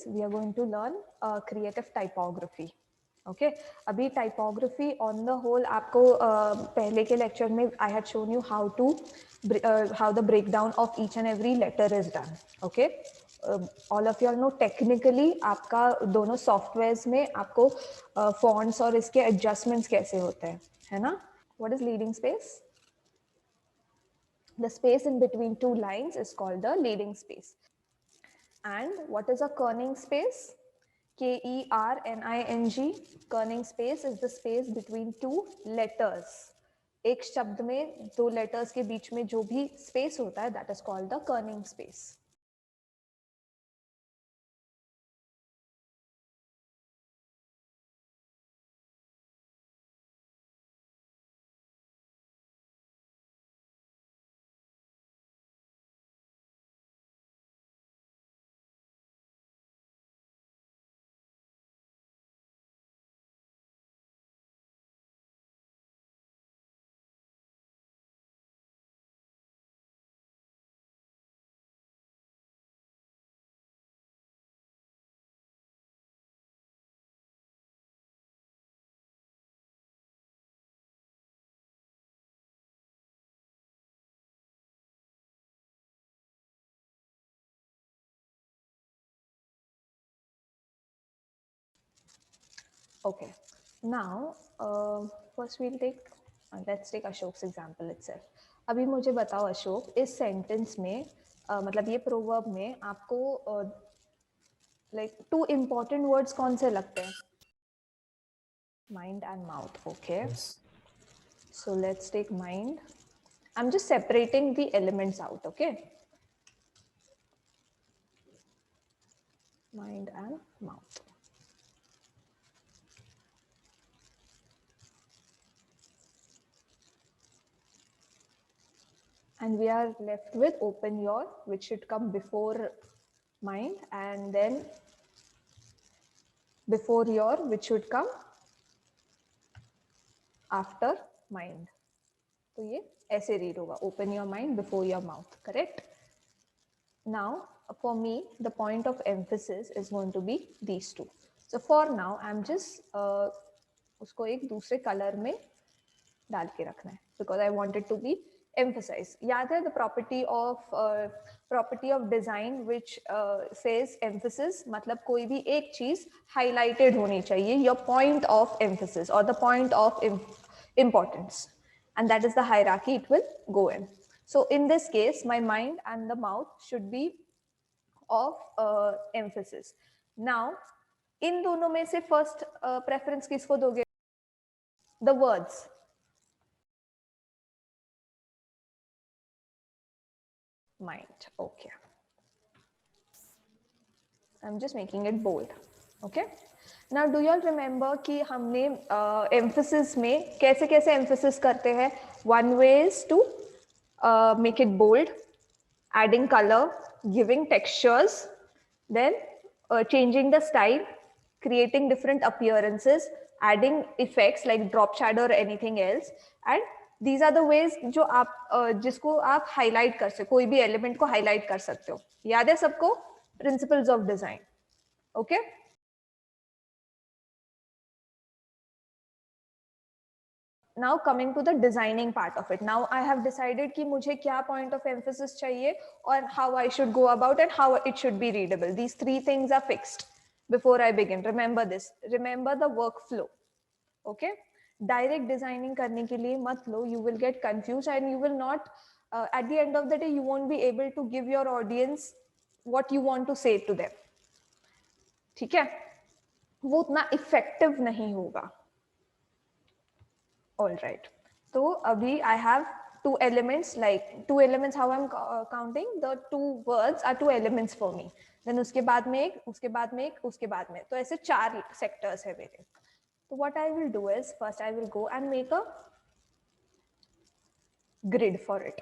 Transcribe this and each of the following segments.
we are going to learn creative typography. Okay, अभी typography on the whole आपको पहले के lecture में I had shown you how to how the breakdown of each and every letter is done. Okay, all of you all know technically आपका दोनों softwares में आपको fonts और इसके adjustments कैसे होते हैं, है ना? What is leading space? The space in between two lines is called the leading space. And what is a kerning space? Kerning. Kerning space is the space between two letters. एक शब्द में दो letters के बीच में जो भी space होता है, that is called the kerning space. Okay, now first we'll take let's take Ashok's example itself. अभी मुझे बताओ अशोक, इस सेंटेंस में मतलब ये प्रोवर्ब में आपको like two important words कौन से लगते हैं? Mind and mouth. Okay. Yes. So let's take mind. I'm just separating the elements out. Okay. Mind and mouth. And we are left with open your, which should come before mind, and then before your, which should come after mind. तो ये ऐसे read होगा, open your mind before your mouth, correct? Now, for me, the point of emphasis is going to be these two. So for now, I'm just उसको एक दूसरे color में डाल के रखना है, because I want it to be emphasized. याद है the property of design which says emphasis, मतलब कोई भी एक चीज highlighted होनी चाहिए, your point of emphasis or the point of importance, and that is the hierarchy it will go in. So in this case, my mind and the mouth should be of emphasis. Now, इन दोनों में से first preference किसको दोगे? The words. Mind. Okay. I'm just making it bold. Okay. Now, do you all remember कि हमने emphasis में कैसे कैसे emphasis करते हैं? One way is to make it bold, adding color, giving textures, then changing the style, creating different appearances, adding effects like drop shadow or anything else, and these are the ways जो आप जिसको आप highlight कर सकते हो, कोई भी element को highlight कर सकते हो. याद है सबको? Principles of design. Okay. Now coming to the designing part of it. Now I have decided कि मुझे क्या point of emphasis चाहिए और how I should go about and how it should be readable. These three things are fixed before I begin. Remember this. Remember the workflow. Okay. Direct designing करने के लिए मत लो. You will get confused and you will not. At the end of the day, you won't be able to give your audience what you want to say to them. ठीक है? वो उतना effective नहीं होगा. All right. So abhi I have two elements, like two elements. How I'm counting the two words are two elements for me. Then उसके बाद में एक, उसके बाद में एक, उसके बाद में. तो ऐसे चार sectors है मेरे. So what I will do is first I will go and make a grid for it.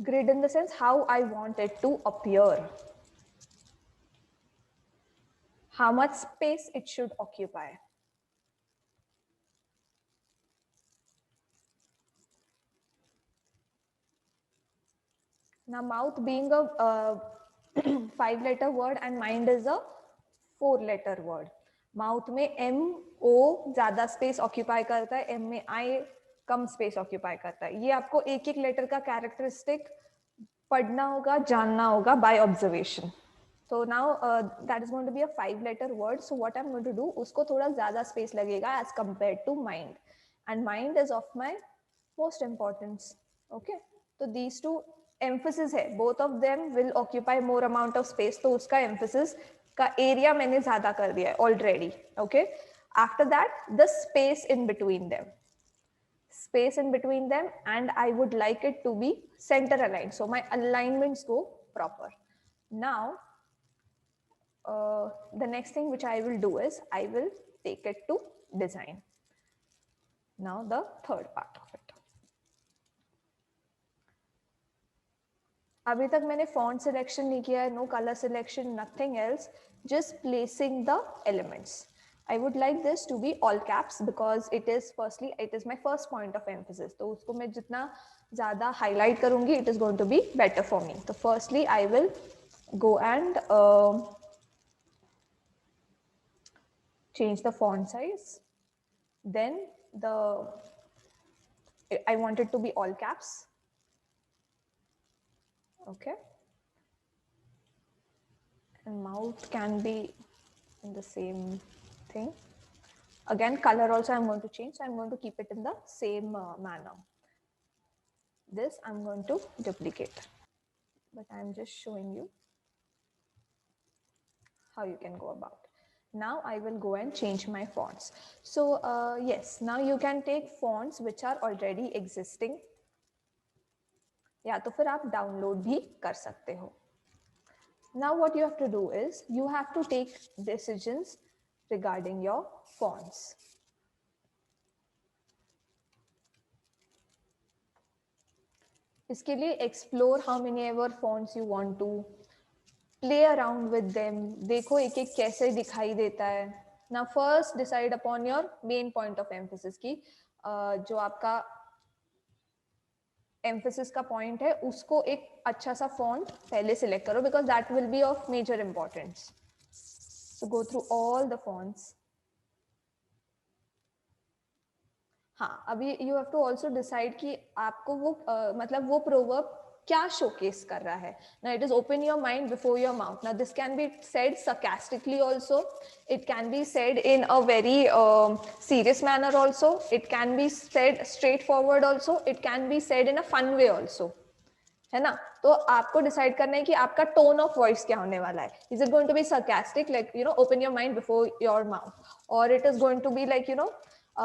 Grid in the sense how I want it to appear. How much space it should occupy. Now, mouth being a 5 letter word and mind is a 4 letter word. Mouth में M O ज्यादा space occupy करता है, M में I come space occupy करता है. ये आपको एक एक लेटर का कैरेक्टरिस्टिक पढ़ना होगा, जानना होगा by observation. So now that is going to be a 5 letter word. So what I'm going to do, उसको थोड़ा ज्यादा स्पेस लगेगा as compared to mind, and mind is of my most importance. Okay, so these two emphasis है, both of them will occupy more amount of space, तो उसका emphasis का area मैंने ज्यादा कर दिया है already. Okay, after that the space in between them, and I would like it to be center aligned, so my alignments go proper. Now the next thing which I will do is I will take it to design. Now the third part of it. अभी तक मैंने font selection नहीं किया है, no color selection, nothing else, just placing the elements. I would like this to be all caps because it is my first point of emphasis. तो उसको मैं जितना ज़्यादा highlight करूँगी, it is going to be better for me. So firstly I will go and change the font size. Then I want it to be all caps. Okay. And mouth can be in the same thing. Again, color also I'm going to change. So I'm going to keep it in the same manner. This I'm going to duplicate, but I'm just showing you how you can go about. Now I will go and change my fonts. So yes, now you can take fonts which are already existing, या तो फिर आप download भी कर सकते हो. Now what you have to do is you have to take decisions regarding your fonts. इसके लिए explore how many ever fonts you want to, play around with them, देखो एक एक कैसे दिखाई देता है. Now first decide upon your main point of emphasis की जो आपका emphasis का point है उसको एक अच्छा सा font पहले select करो because that will be of major importance. So go through all the fonts. हाँ, अभी you have to also decide कि आपको वो मतलब वो proverb क्या showcase कर रहा है. Now it is open your mind before your mouth. Now this can be said sarcastically also. It can be said in a very serious manner also. It can be said straightforward also. It can be said in a fun way also. है ना. तो आपको decide करना है कि आपका tone of voice क्या होने वाला है. Is it going to be sarcastic, like open your mind before your mouth, or it is going to be like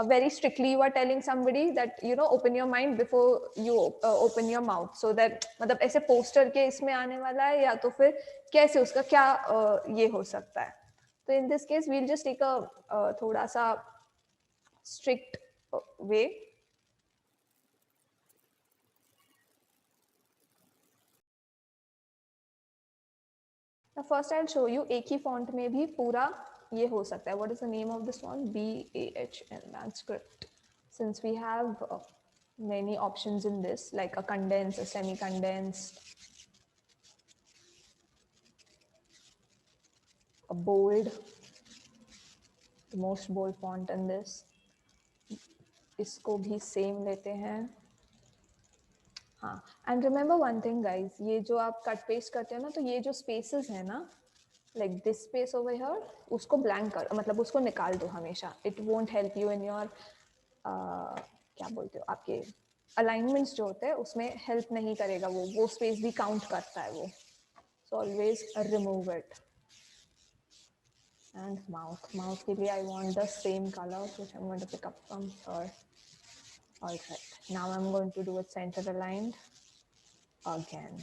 very strictly you are telling somebody that open your mind before you open your mouth, so that मतलब ऐसे poster के इसमें आने वाला है या तो फिर कैसे उसका क्या ये हो सकता है. तो in this case we'll just take a थोड़ा सा strict way. Now first I'll show you एक ही font में भी पूरा ये हो सकता है. What is the name of this font? BAHN, Manuscript. Since we have many options in this, like a condensed, a semi-condensed, a bold, the most bold font in this. इसको भी same लेते हैं. हाँ, and remember one thing guys, ये जो आप cut paste करते हो ना, तो ये जो spaces है ना, like this space over here, उसको blank कर, मतलब उसको निकाल दो हमेशा. It won't help you in your क्या बोलते हो आपके alignments जो होते हैं उसमें help नहीं करेगा वो space भी count करता है वो. So always remove it. And mouth के लिए I want the same color which I'm going to pick up from here. Alright, now I'm going to do it center aligned again.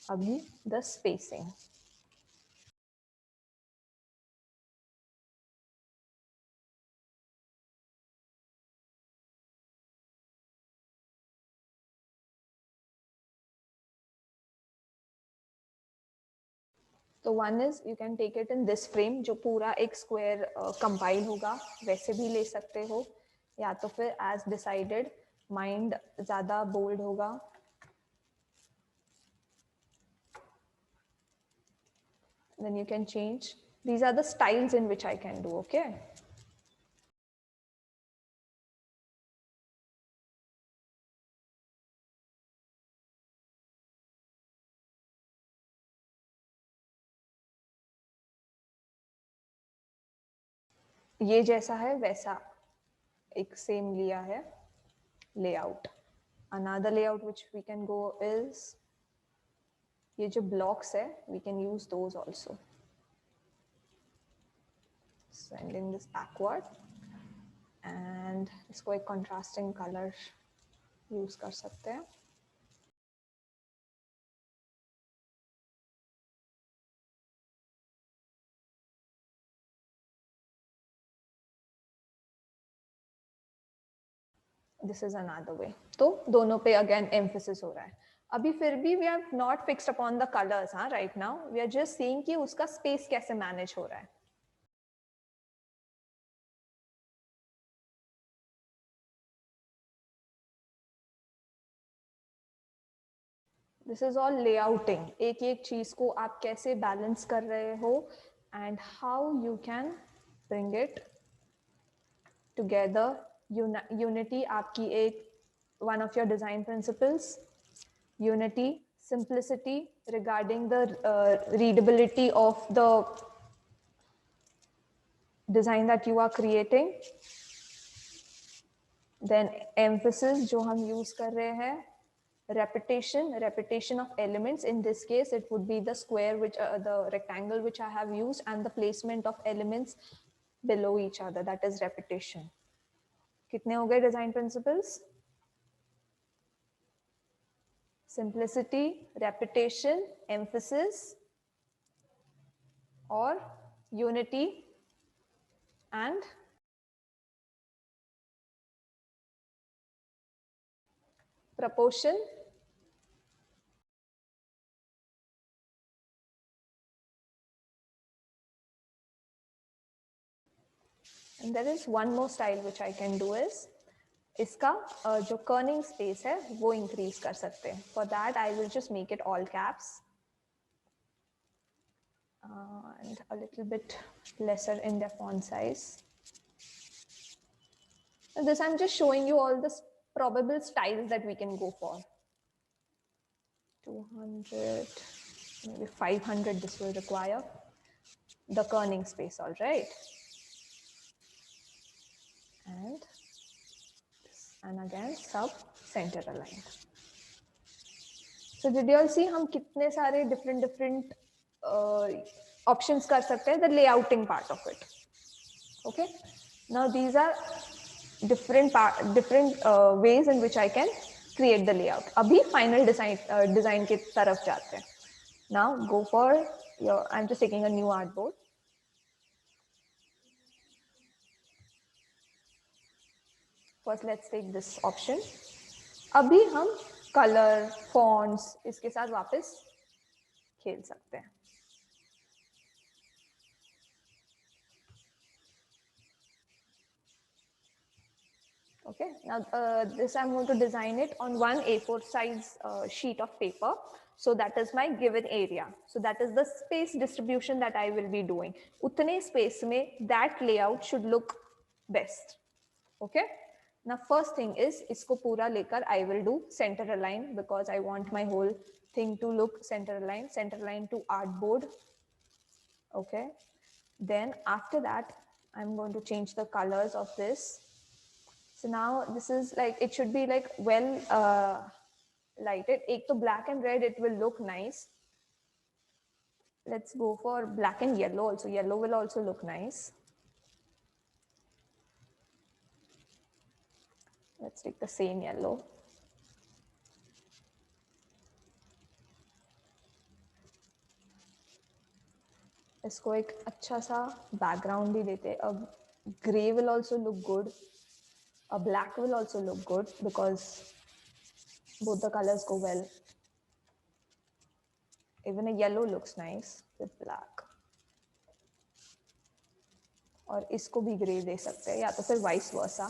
अभी the spacing. तो one is you can take it in this frame जो पूरा एक square compile होगा, वैसे भी ले सकते हो, या तो फिर as decided mind ज़्यादा bold होगा. then you can change. These are the styles in which I can do, okay? ये जैसा है वैसा एक सेम लिया है layout. Another layout which we can go is ये जो blocks है, we can use those also. Sending this backward and इसको एक contrasting color use कर सकते हैं. This is another way. तो दोनों पे again emphasis हो रहा है. अभी फिर भी we are not fixed upon the colors, हाँ, right now. We are just seeing कि उसका space कैसे manage हो रहा है. This is all layouting. एक एक चीज को आप कैसे balance कर रहे हो and how you can bring it together. Unity आपकी एक one of your design principles. Unity, simplicity regarding the readability of the design that you are creating. Then emphasis जो हम use कर रहे हैं, repetition of elements. In this case it would be the square which the rectangle which I have used and the placement of elements below each other, that is repetition. कितने हो गए design principles? Simplicity, repetition, emphasis or unity and proportion. And there is one more style which I can do is इसका जो kerning space है वो increase कर सकते हैं. For that I will just make it all caps and a little bit lesser in the font size. And this I'm just showing you all the probable styles that we can go for. 200, maybe 500 this will require the kerning space, all right. And again sub center aligned. So did you all see हम कितने सारे different options कर सकते हैं, the layouting part of it. Okay, now these are different ways in which I can create the layout. अभी final design की तरफ जाते हैं. Now go for your, I'm just taking a new artboard. First let's take this option. अभी हम color, fonts इसके साथ वापस खेल सकते हैं. Okay, now this I'm going to design it on one A4 size sheet of paper. So that is my given area. So that is the space distribution that I will be doing. Utne space mein that layout should look best. Okay. Now first thing is isko pura lekar I will do center align because I want my whole thing to look center align to artboard. Okay. Then after that I'm going to change the colors of this. So now this is like, it should be like well lighted. Ek to black and red, it will look nice. Let's go for black and yellow also. Yellow will also look nice. Let's take the same yellow. इसको एक अच्छा सा background भी देते. A gray will also look good. A black will also look good because both the colors go well. Even a yellow looks nice with black. और इसको भी grey दे सकते हैं या तो फिर vice versa.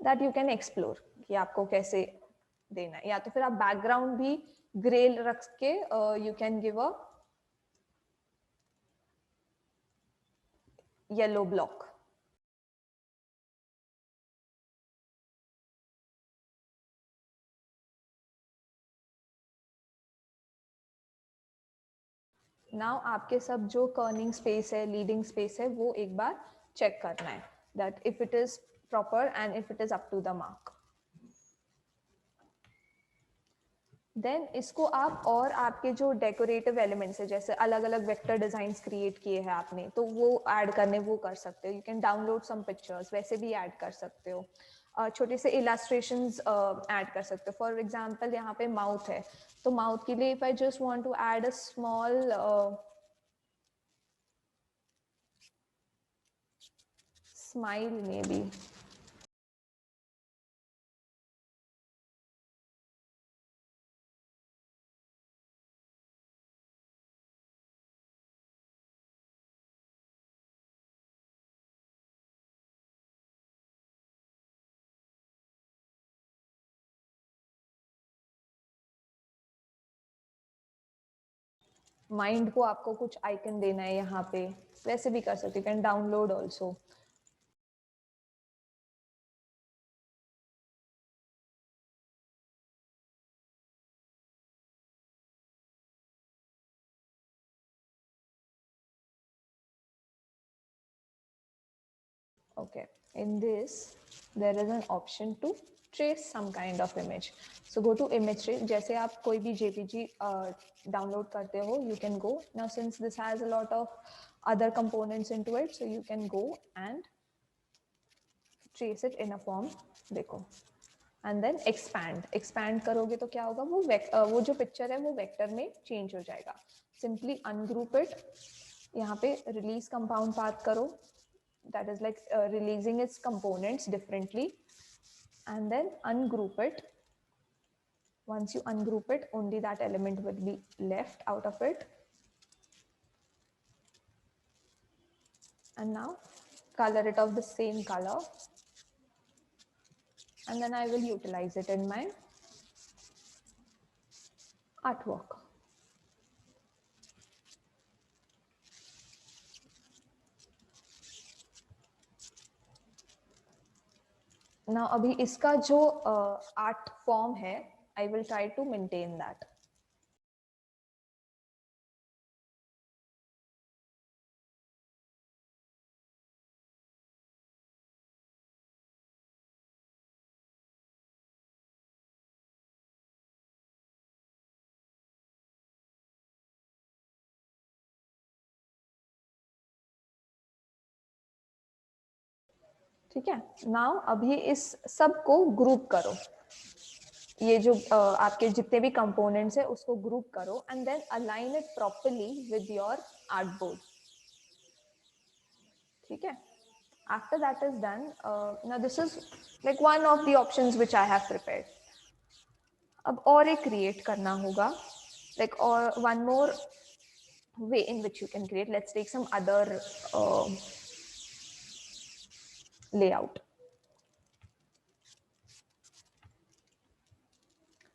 That you can explore कि आपको कैसे देना है. या तो फिर आप background भी ग्रे रख के you can give a yellow block. Now आपके सब जो कर्निंग स्पेस है, लीडिंग स्पेस है, वो एक बार चेक करना है that if it is proper and if it is up to the mark. Then इसको आप और आपके जो डेकोरेटिव एलिमेंट्स है, जैसे अलग अलग वेक्टर डिजाइंस क्रिएट किए हैं आपने, तो वो ऐड करने वो कर सकते हो. You can download some pictures, वैसे भी ऐड कर सकते हो. छोटे से इलास्ट्रेशंस ऐड कर सकते हो. फॉर एग्जांपल यहाँ पे माउथ है, तो माउथ के लिए if I just want to add a small smile maybe. Mind को आपको कुछ आइकन देना है यहाँ पे, वैसे भी कर सकते हो. Can download also. Okay, in this there is an option to trace some kind of image. So go to image trace. जैसे आप कोई भी JPG download करते हो, you can go. Now since this has a lot of other components into it, so you can go and trace it in a form. देखो, and then expand करोगे तो क्या होगा, वो जो पिक्चर है वो वेक्टर में चेंज हो जाएगा. Simply ungroup it. यहाँ पे release compound path करो. That is like releasing its components differently, and then ungroup it. Once you ungroup it, only that element will be left out of it. And now color it of the same color, and then I will utilize it in my artwork. Now अभी इसका जो art form है, I will try to maintain that. ठीक है. Now अभी इस सब को ग्रुप करो. ये जो आपके जितने भी कंपोनेंट्स है उसको ग्रुप करो, and then align it properly with your artboard. ठीक है. After that is done, now this is like one of the options which I have prepared. अब और एक create करना होगा, like or one more way in which you can create. Let's take some other layout.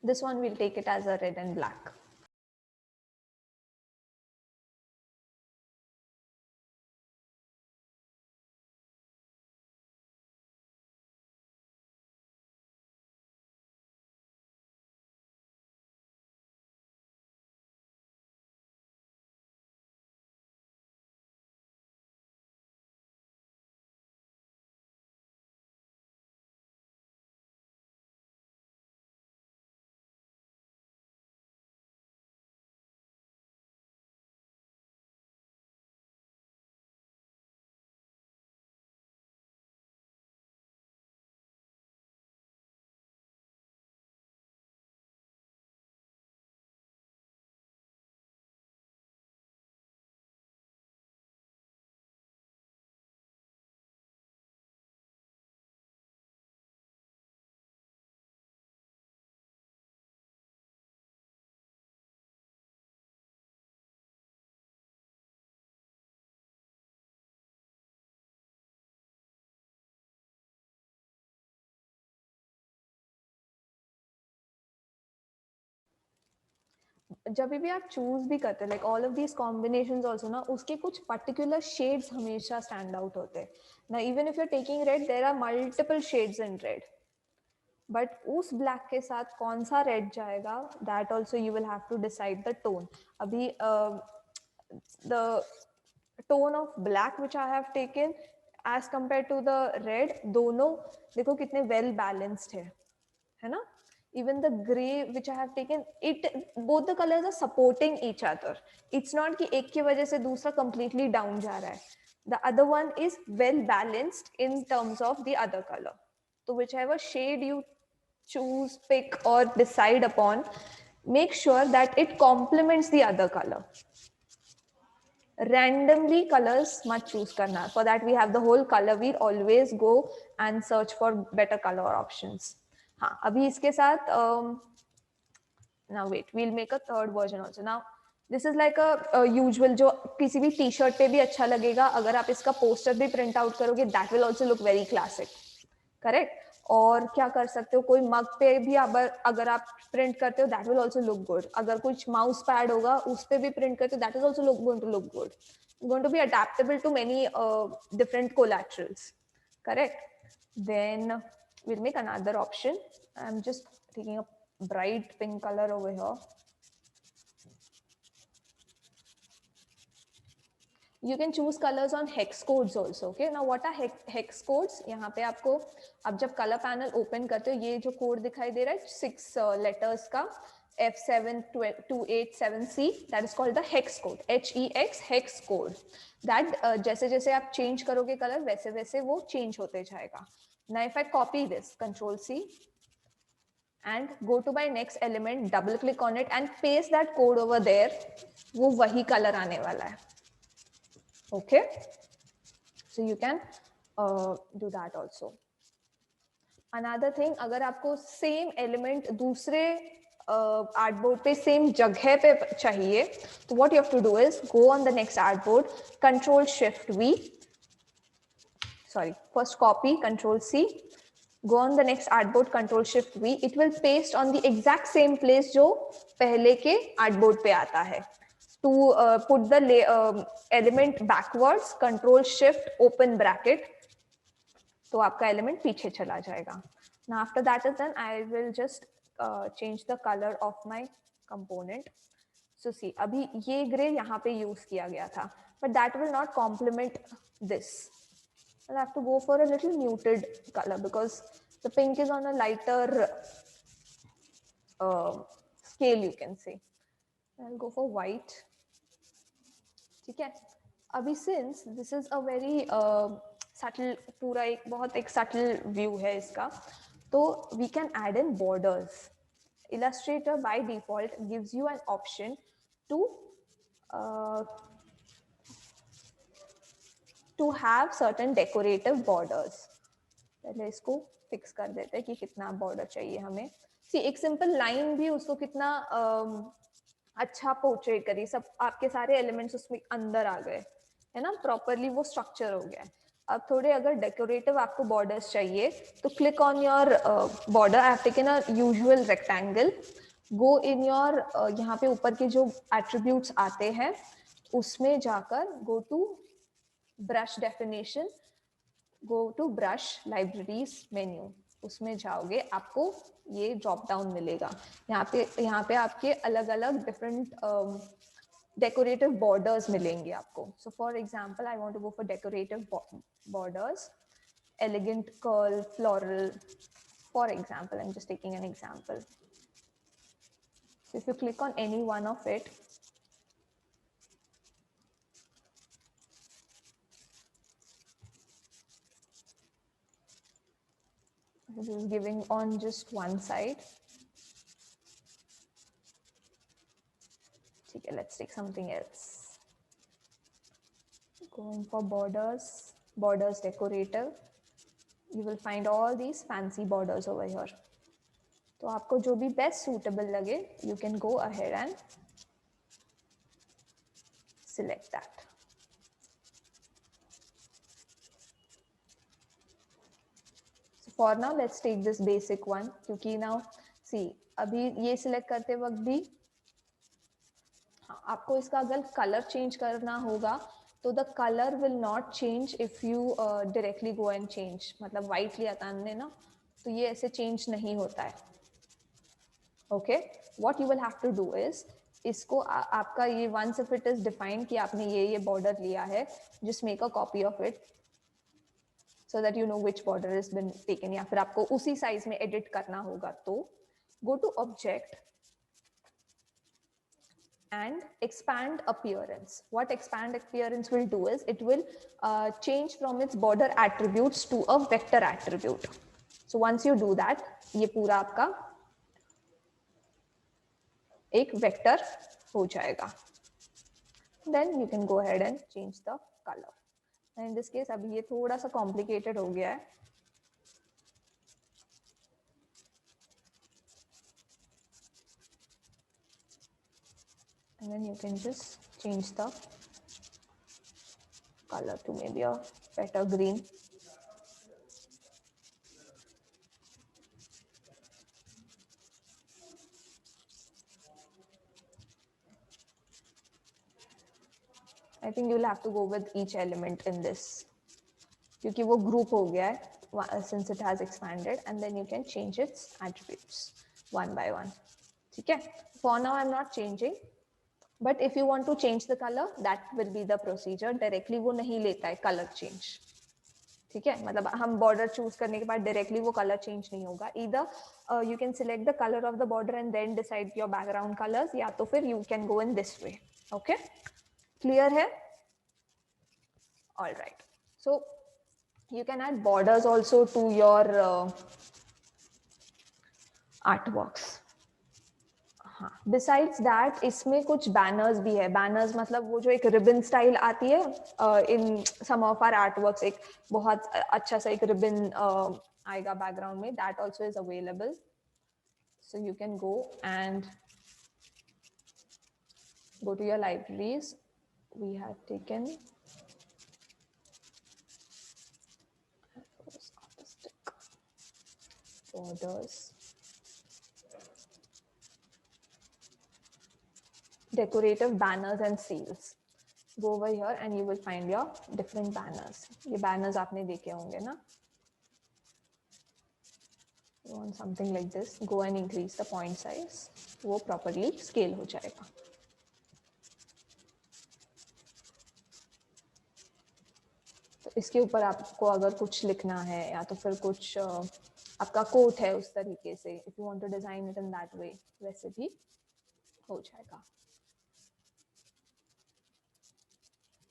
This one we'll take it as a red and black. जब भी आप choose भी करते हैं like all of these combinations also ना, उसके कुछ particular shades हमेशा स्टैंड आउट होते हैं ना. Even if you are taking red, there are multiple shades in red, but उस ब्लैक के साथ कौन सा रेड जाएगा, that also you will have to decide the tone. अभी the tone of black which I have taken as compare to the red, दोनों देखो कितने वेल बैलेंस्ड है ना. Even the gray which I have taken, it both the colors are supporting each other. It's not कि एक की वजह से दूसरा completely down जा रहा है. The other one is well balanced in terms of the other color. So whichever shade you choose, pick or decide upon, make sure that it complements the other color. Randomly colors मत choose करना. For that we have the whole color wheel. Always go and search for better color options. हाँ, अभी इसके साथ now wait, we'll make a third version also. Now this is like a usual जो किसी भी T-shirt पे भी अच्छा लगेगा. अगर आप इसका पोस्टर भी प्रिंट आउट करोगे, that will also look very classic, correct? और क्या कर सकते हो, कोई मग पे भी अगर आप प्रिंट करते हो, that will also look good. अगर कुछ माउस पैड होगा उस पे भी प्रिंट करते हो, that is also going to look good. Going to be adaptable to many different collaterals, correct? Then we'll make another option. I'm just taking a bright pink color over here. You can choose colors on hex codes also. Okay, now what are hex codes? यहाँ पे आपको अब जब color panel open करते हो, ये जो code दिखाई दे रहा है 6 letters का F7287C, that is called the hex code. HEX hex code. That जैसे जैसे आप change करोगे color, वैसे वैसे वो change होते जाएगा. Now if I copy this, Control C, and go to my next element, double click on it and paste that code over there, वो वही color आने वाला है. Okay, so you can do that also. Another thing, अगर आपको same element दूसरे artboard पे same जगह पे चाहिए, तो what you have to do is go on the next artboard, Control Shift V, sorry, first copy, Control C, go on the next artboard, Control Shift V, it will paste on the exact same place जो पहले के artboard पे आता है. To put the element backwards, Control Shift open bracket, तो आपका element पीछे चला जाएगा. Now after that is done, I will just change the color of my component. So see, अभी ये gray यहाँ पे use किया गया था, but that will not complement this. I'll have to go for a little muted color because the pink is on a lighter scale, you can say. I'll go for white. ठीक है. अभी since this is a very subtle, पूरा एक बहुत एक subtle view है इसका, तो we can add in borders. Illustrator by default gives you an option to have certain decorative borders. पहले इसको फिक्स कर देते हैं कि कितना बॉर्डर चाहिए हमें. सी एक सिंपल लाइन भी उसको कितना अच्छा पोर्ट्रेट करी, सब आपके सारे एलिमेंट्स उसमें अंदर आ गए है ना, प्रॉपरली वो स्ट्रक्चर हो गया. अब थोड़े अगर डेकोरेटिव आपको बॉर्डर्स चाहिए तो click on your border. I have taken a usual rectangle. Go in your यहाँ पे ऊपर के जो एट्रीब्यूट्स आते हैं उसमें जाकर go to brush definition, go to brush libraries menu, उसमें जाओगे आपको ये ड्रॉप डाउन मिलेगा. यहाँ पे आपके अलग अलग डिफरेंट डेकोरेटिव बॉर्डर्स मिलेंगे आपको. So for example I want to go for decorative borders, elegant curl floral. For example I am just taking an example. If you click on any one of it, this is giving on just one side. Okay, let's take something else. Going for borders decorative, you will find all these fancy borders over here. तो आपको जो भी best suitable लगे, you can go ahead and select that. So for now let's take this basic one, क्योंकि now see अभी ये select करते वक्त भी आपको इसका अगर कलर चेंज करना होगा तो the colour will not change if you directly go and change. मतलब वाइट लिया था हमने ना, तो ये ऐसे चेंज नहीं होता है. Okay, what you will have to do is, इसको आपका ये once if it is defined कि आपने ये बॉर्डर लिया है, just make a copy of it so that you know which border has been taken, या फिर आपको उसी साइज में एडिट करना होगा तो go to object and expand appearance. What expand appearance will do is it will change from its border attributes to a vector attribute. So once you do that, ये पूरा आपका एक vector हो जाएगा. Then you can go ahead and change the color. And in this case अभी ये थोड़ा सा complicated हो गया है. And then you can just change the color to maybe a better green. I think you'll have to go with each element in this क्योंकि वो group हो गया है since it has expanded, and then you can change its attributes one by one. ठीक है? For now I'm not changing, but if you want to change the color, that will be the procedure. Directly वो नहीं लेता है color change. ठीक है? मतलब हम border choose करने के बाद directly वो color change नहीं होगा. Either you can select the color of the border and then decide your background colors, या तो फिर you can go in this way. Okay? Clear है? All right. So you can add borders also to your artworks. हाँ, besides that इसमें कुछ banners भी है. Banners मतलब वो जो एक ribbon style आती है in some of our artworks, एक बहुत अच्छा सा एक ribbon आएगा background में. That also is available. So you can go and go to your libraries. We have taken artistic borders, decorative banners and seals. Go over here and you will find your different banners. ये banners आपने देखे होंगे ना? You want something like this? Go and increase the point size. वो properly scale हो जाएगा. तो इसके ऊपर आपको अगर कुछ लिखना है या तो फिर कुछ आपका कोट है उस तरीके से, if you want to design it in that way, वैसे भी हो जाएगा.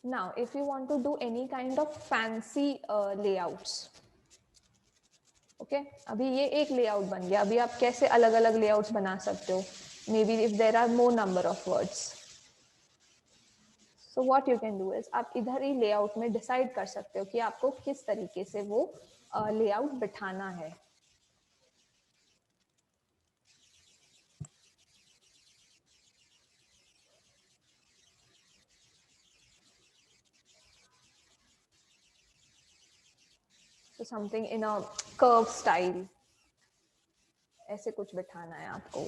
Now, if you want to do any kind of fancy layouts, okay, अभी ये एक layout बन गया. अभी आप कैसे अलग अलग layouts बना सकते हो? Maybe if there are more number of words. So what you can do is आप इधर ही layout में decide कर सकते हो कि आपको किस तरीके से वो layout बिठाना है. So something in a curve style. ऐसे कुछ बिठाना है आपको.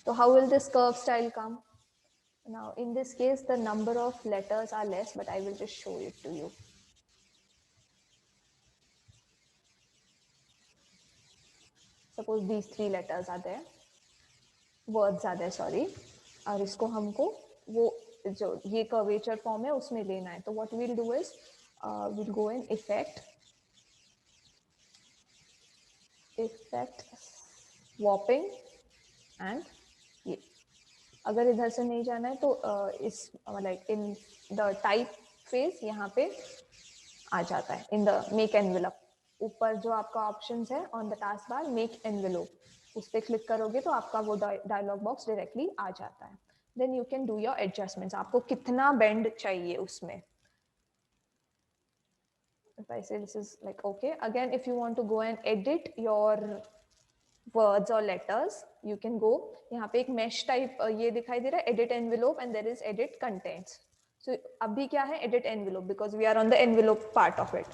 So how will this curve style come? Now in this case the number of letters are less, but I will just show it to you. Suppose these 3 letters are there, words are there, sorry, और इसको हमको वो जो ये curvature form है उसमें लेना है. तो what we'll do is we'll go in effect warping and ये. अगर इधर से नहीं जाना है तो इस like in the type phase यहाँ पे आ जाता है in the make envelope. ऊपर जो आपका options है on the taskbar make envelope, उस पे क्लिक करोगे तो आपका वो dialog box directly आ जाता है. Then you can do your adjustments. आपको कितना bend चाहिए उसमें. If I say this is like okay, again if you want to go and edit your words or letters, you can go. यहाँ पे एक mesh type ये दिखाई दे रहा है edit envelope and there is edit contents. सो अभी क्या है, edit envelope, because we are on the envelope part of it.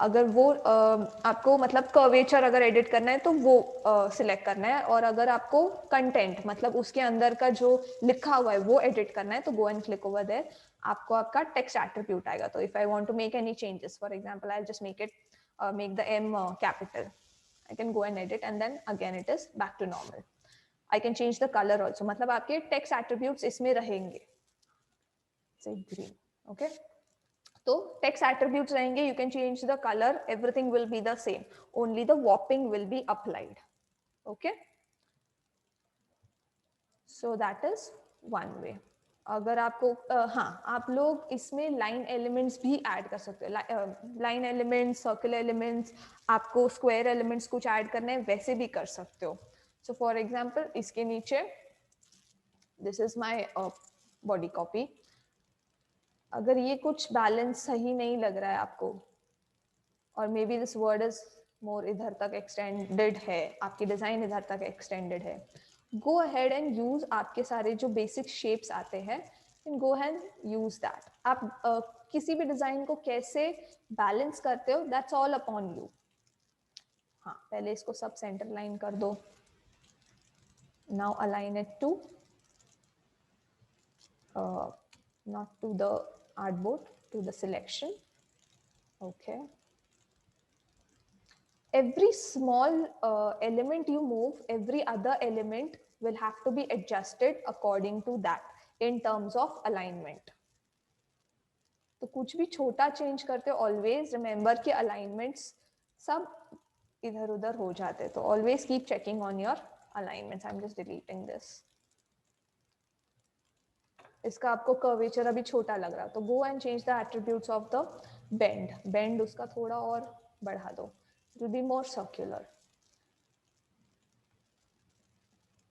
अगर वो आपको मतलब कर्वेचर अगर एडिट करना है तो वो सिलेक्ट करना है, और अगर आपको कंटेंट मतलब उसके अंदर का जो लिखा हुआ है वो एडिट करना है तो go and click over there. आपको आपका टेक्स्ट एट्रीब्यूट आएगा. तो if I want to make any changes, for example I just make the M capital. I can go and edit and then again it is back to normal. I can change the color also. मतलब आपके text attributes इसमें रहेंगे. Say green. Okay. तो text attributes रहेंगे. You can change the color. Everything will be the same. Only the warping will be applied. Okay. So that is one way. अगर आपको हाँ, आप लोग इसमें लाइन एलिमेंट्स भी ऐड कर सकते हो. लाइन एलिमेंट्स, सर्कल एलिमेंट्स, आपको स्क्वायर एलिमेंट्स कुछ ऐड करना है वैसे भी कर सकते हो. सो फॉर एग्जांपल इसके नीचे this is my body copy. अगर ये कुछ बैलेंस सही नहीं लग रहा है आपको, और may be this word is more इधर तक एक्सटेंडेड है, आपकी डिजाइन इधर तक एक्सटेंडेड है, गो अहेड एंड यूज आपके सारे जो बेसिक शेप्स आते हैं, and go and use that. आप किसी भी डिजाइन को कैसे बैलेंस करते हो, दैट्स ऑल अपॉन यू. हाँ, पहले इसको सब सेंटर लाइन कर दो. Now align it to not to the artboard, to the selection. Okay. Every small element you move, every other element will have to be adjusted according to that in terms of alignment. तो कुछ भी छोटा change करते हो, always remember कि alignments सब इधर उधर हो जाते, तो always keep checking on your alignments. I am just deleting this. इसका आपको कर्वेचर अभी छोटा लग रहा है तो go and change the attributes of the bend. Bend उसका थोड़ा और बढ़ा दो, it will be more circular.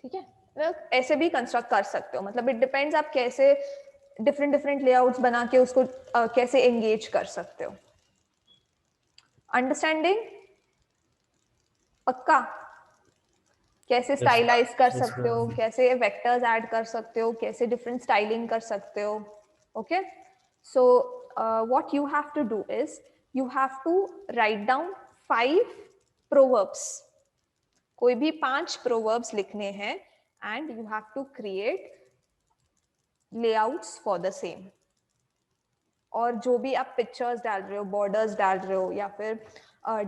ठीक है, ऐसे भी कंस्ट्रक्ट कर सकते हो. मतलब इट डिपेंड्स आप कैसे डिफरेंट डिफरेंट लेआउट्स बना के उसको कैसे एंगेज कर सकते हो. अंडरस्टैंडिंग पक्का? कैसे स्टाइलाइज कर सकते हो, कैसे वेक्टर्स ऐड कर सकते हो, कैसे डिफरेंट स्टाइलिंग कर सकते हो. Okay, so what you have to do is you have to write down 5 proverbs. कोई भी 5 प्रोवर्ब्स लिखने हैं and you have to create layouts for the same. और जो भी आप पिक्चर्स डाल रहे हो, बॉर्डर्स डाल रहे हो, या फिर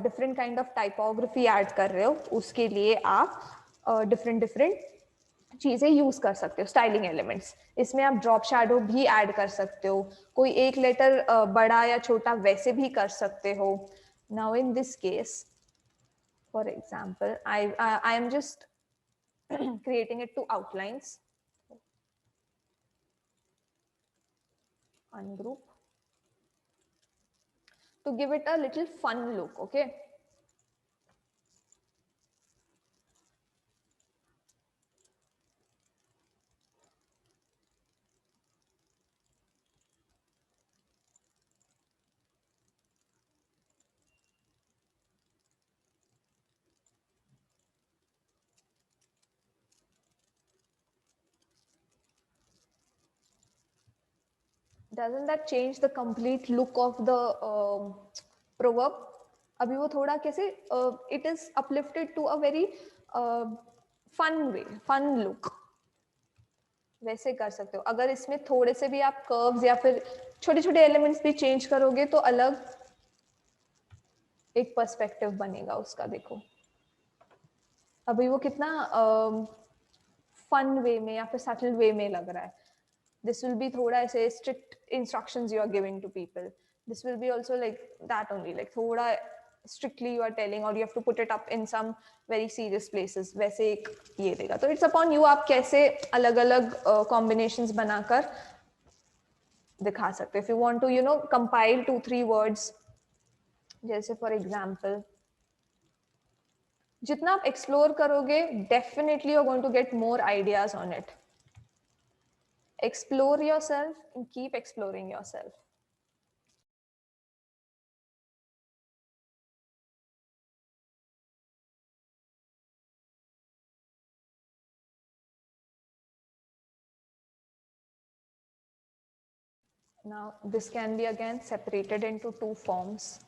different kind of typography add कर रहे हो, उसके लिए आप डिफरेंट डिफरेंट चीजें यूज कर सकते हो. स्टाइलिंग एलिमेंट्स, इसमें आप ड्रॉप शैडो भी ऐड कर सकते हो. कोई एक लेटर बड़ा या छोटा वैसे भी कर सकते हो. Now in this case, for example, I am just creating it to outlines. Ungroup to give it a little fun look. Okay, doesn't that change the complete look of the proverb? अभी वो थोड़ा कैसे it is uplifted to a very fun way, fun look. वैसे कर सकते हो. अगर इसमें थोड़े से भी आप कर्व्स या फिर छोटे छोटे एलिमेंट्स भी चेंज करोगे तो अलग एक पर्सपेक्टिव बनेगा उसका. देखो अभी वो कितना फन वे में या फिर सटल वे में लग रहा है. This will be thoda ऐसे strict instructions you are giving to people. This will be also like that only, like thoda strictly you are telling, or you have to put it up in some very serious places. वैसे एक ये देगा. तो it's upon you, आप कैसे अलग अलग combinations बनाकर दिखा सकते. If you want to, you know, compile 2-3 words, जैसे for example, जितना आप explore करोगे, definitely you're going to get more ideas on it. Explore yourself and keep exploring yourself. Now this can be again separated into two forms.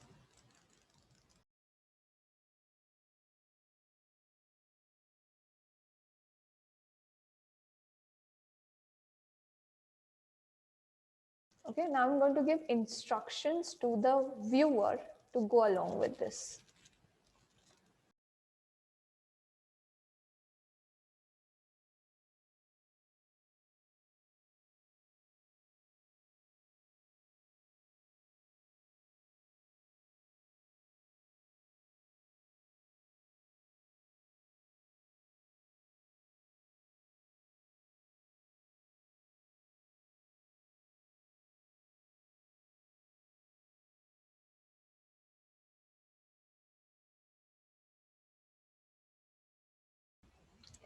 Okay, now I'm going to give instructions to the viewer to go along with this.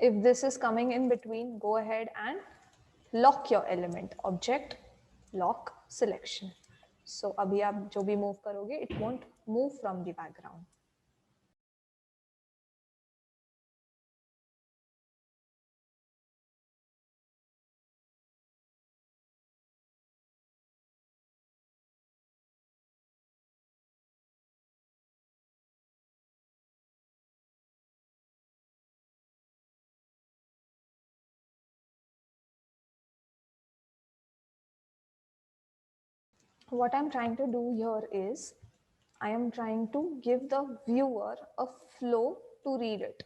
If this is coming in between, go ahead and lock your element. Object, lock, selection. So अभी आप जो भी move करोगे, it won't move from the background. What I'm trying to do here is, I am trying to give the viewer a flow to read it.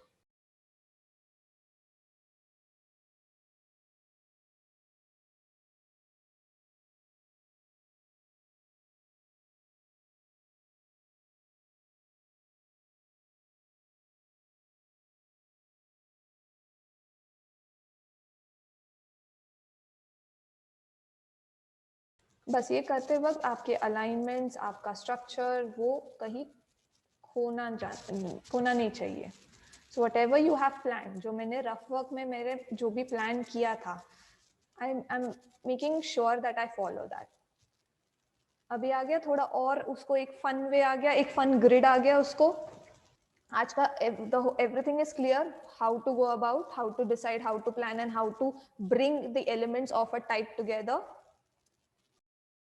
बस ये करते वक्त आपके अलाइनमेंट्स, आपका स्ट्रक्चर वो कहीं खोना नहीं चाहिए. So what ever you have plan, जो मैंने रफ वर्क में मेरे जो भी प्लान किया था, I am making sure that I follow that. अभी आ गया थोड़ा और उसको एक फन वे आ गया, एक फन ग्रिड आ गया उसको. आज का everything is clear, how to go about, how to decide, how to plan and how to bring the elements of a type together.